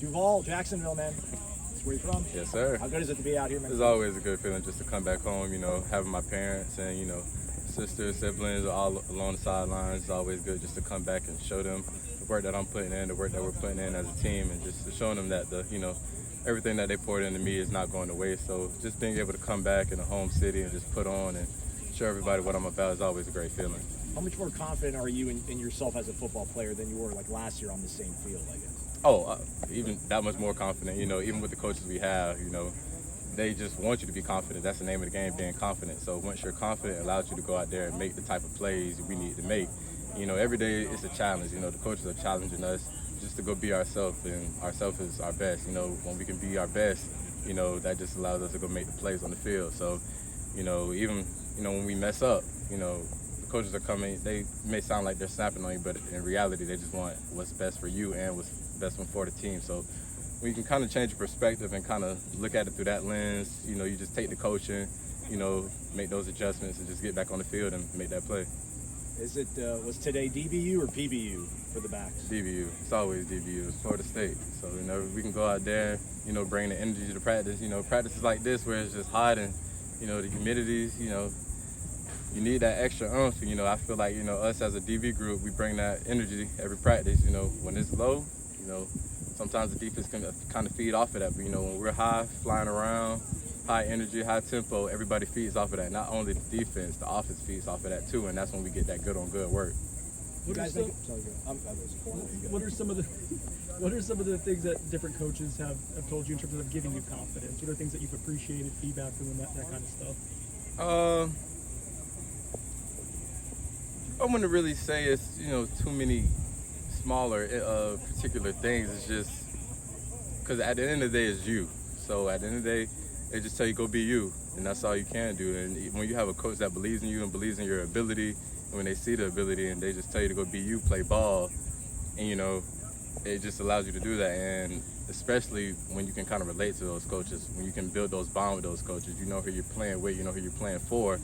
Duval, Jacksonville, man. That's where you from? Yes, sir. How good is it to be out here, man? It's always a good feeling just to come back home, having my parents and, sisters, siblings all along the sidelines. It's always good just to come back and show them the work that I'm putting in, the work that we're putting in as a team, and just showing them that everything that they poured into me is not going to waste. So just being able to come back in a home city and just put on and show everybody what I'm about is always a great feeling. How much more confident are you in yourself as a football player than you were like last year on the same field, I guess? Even that much more confident. Even with the coaches we have, they just want you to be confident. That's the name of the game, being confident. So once you're confident, it allows you to go out there and make the type of plays we need to make. Every day it's a challenge. The coaches are challenging us just to go be ourselves, and ourselves is our best. When we can be our best, that just allows us to go make the plays on the field. So, even, when we mess up, the coaches are coming, they may sound like they're snapping on you, but in reality, they just want what's best for you and what's best one for the team. So when you can kind of change your perspective and kind of look at it through that lens, you just take the coaching, make those adjustments and just get back on the field and make that play. Was today DBU or PBU for the backs? DBU. It's always DBU. It's Florida State. So, we can go out there, bring the energy to practice. Practices like this where it's just hot and, the humidities, you need that extra oomph. I feel like, us as a DB group, we bring that energy every practice. When it's low, sometimes the defense can kind of feed off of that. But, when we're high, flying around, high energy, high tempo, everybody feeds off of that. Not only the defense, the offense feeds off of that too, and that's when we get that good on good work. What are some of the things that different coaches have told you in terms of giving you confidence? What are things that you've appreciated, feedback from them, that kind of stuff? I wouldn't really say it's too many smaller particular things. It's just because at the end of the day it's you. So at the end of the day, they just tell you go be you, and that's all you can do. And when you have a coach that believes in you and believes in your ability, and when they see the ability and they just tell you to go be you, play ball, and it just allows you to do that. And especially when you can kind of relate to those coaches, when you can build those bonds with those coaches, you know who you're playing with, you know who you're playing for,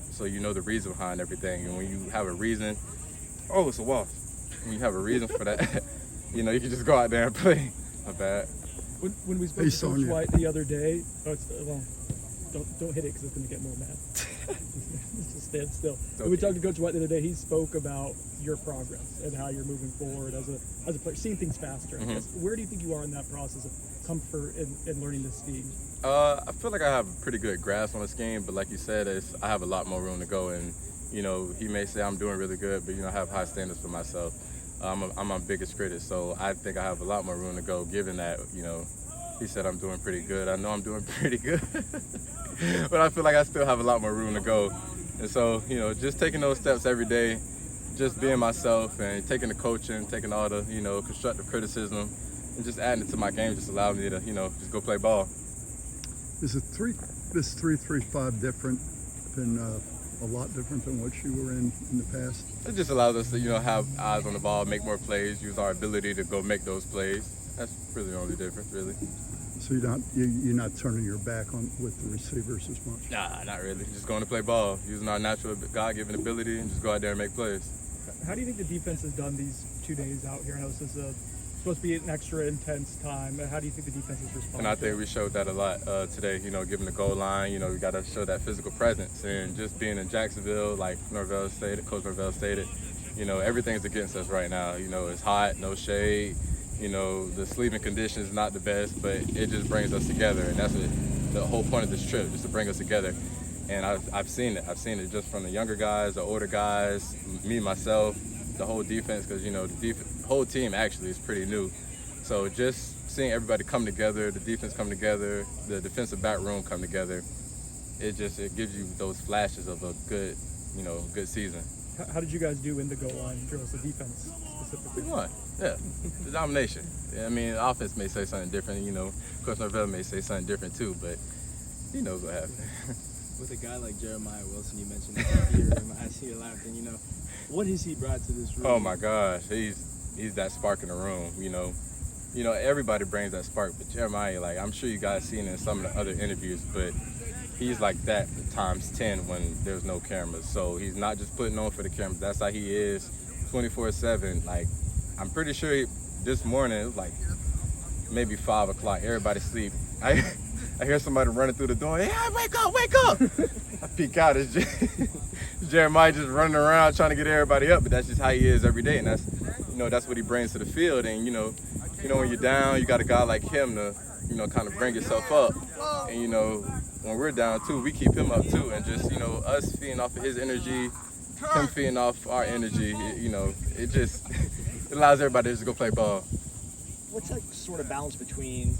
so you know the reason behind everything. And when you have a reason, it's a wall. When you have a reason for that, you can just go out there and play. Not bad. When we spoke to Coach White the other day, don't hit it because it's going to get more mad. Just stand still. Okay. When we talked to Coach White the other day, he spoke about your progress and how you're moving forward as a player, seeing things faster. Mm-hmm. Where do you think you are in that process of comfort and learning the scheme? I feel like I have a pretty good grasp on the scheme, but like you said, I have a lot more room to go. And he may say I'm doing really good, but I have high standards for myself. I'm my biggest critic, so I think I have a lot more room to go, given that, he said I'm doing pretty good. I know I'm doing pretty good, but I feel like I still have a lot more room to go. And so, just taking those steps every day, just being myself and taking the coaching, taking all the, constructive criticism and just adding it to my game just allowed me to, just go play ball. Is this 3-3-5 different than a lot different than what you were in the past? It just allows us to, have eyes on the ball, make more plays, use our ability to go make those plays. That's really the only difference, really. So you're not turning your back on with the receivers as much? Nah, not really. Just going to play ball, using our natural God-given ability, and just go out there and make plays. How do you think the defense has done these 2 days out here? I know this is supposed to be an extra intense time. How do you think the defense has responded? And I think we showed that a lot today. Given the goal line, we got to show that physical presence. And just being in Jacksonville, like Coach Norvell stated, everything's against us right now. It's hot, no shade. The sleeping condition is not the best, but it just brings us together. And that's the whole point of this trip, just to bring us together. And I've seen it. I've seen it just from the younger guys, the older guys, me, myself, the whole defense, because, the whole team actually is pretty new. So just seeing everybody come together, the defense come together, the defensive back room come together, it gives you those flashes of a good season. How did you guys do in the goal line drills, the defense specifically? We won. Yeah, the domination. The offense may say something different. Coach Norvell may say something different too, but he knows what happened. With a guy like Jeremiah Wilson, you mentioned that I see you laughing. What has he brought to this room? Oh my gosh, he's that spark in the room. Everybody brings that spark, but Jeremiah, I'm sure you guys seen in some of the other interviews, but he's like that times 10 when there's no cameras. So he's not just putting on for the cameras. That's how he is 24/7. I'm pretty sure this morning it was maybe 5 o'clock. Everybody sleep. I hear somebody running through the door. Hey, wake up, wake up! I peek out. It's Jeremiah just running around trying to get everybody up, but that's just how he is every day, and that's what he brings to the field. And when you're down, you got a guy like him to kind of bring yourself up. And when we're down too, we keep him up too, and just us feeding off of his energy, him feeding off our energy. It just it allows everybody to just go play ball. What's that sort of balance between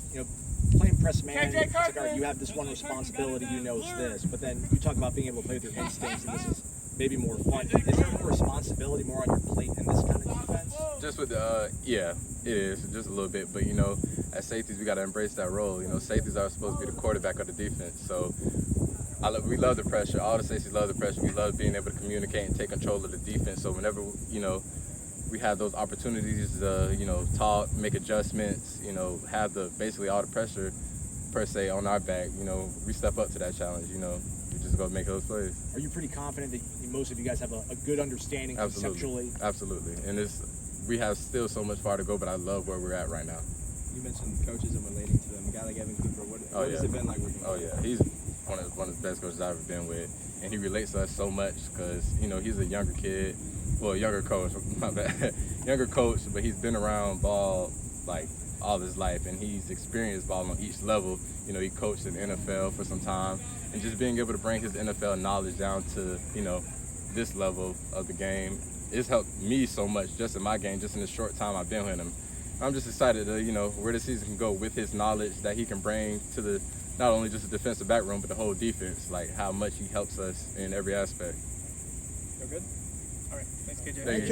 playing press man? It's like, all right, you have this one responsibility, it's this, but then you talk about being able to play with your instincts, and this is maybe more fun. Is there more responsibility, more on your plate in this kind of defense? Just with yeah, it is just a little bit, but as safeties we got to embrace that role. Safeties are supposed to be the quarterback of the defense, so we love the pressure. All the safeties love the pressure. We love being able to communicate and take control of the defense. So whenever we have those opportunities to talk, make adjustments, have basically all the pressure per se on our back, we step up to that challenge. We just go make those plays. Are you pretty confident that most of you guys have a good understanding conceptually? Absolutely. And we have still so much far to go, but I love where we're at right now. You mentioned coaches and relating to them. A guy like Evan Cooper, what has it been like working with him? Oh, yeah. He's one of the best coaches I've ever been with. And he relates to us so much because, he's a younger kid. Well, younger coach, my bad. Younger coach, but he's been around ball like all his life, and he's experienced ball on each level. He coached in the NFL for some time, and just being able to bring his NFL knowledge down to, this level of the game, it's helped me so much just in my game, just in the short time I've been with him. I'm just excited to, where the season can go with his knowledge that he can bring to not only just the defensive back room, but the whole defense, like how much he helps us in every aspect. Feel good? All right. Thanks, KJ. Thank you.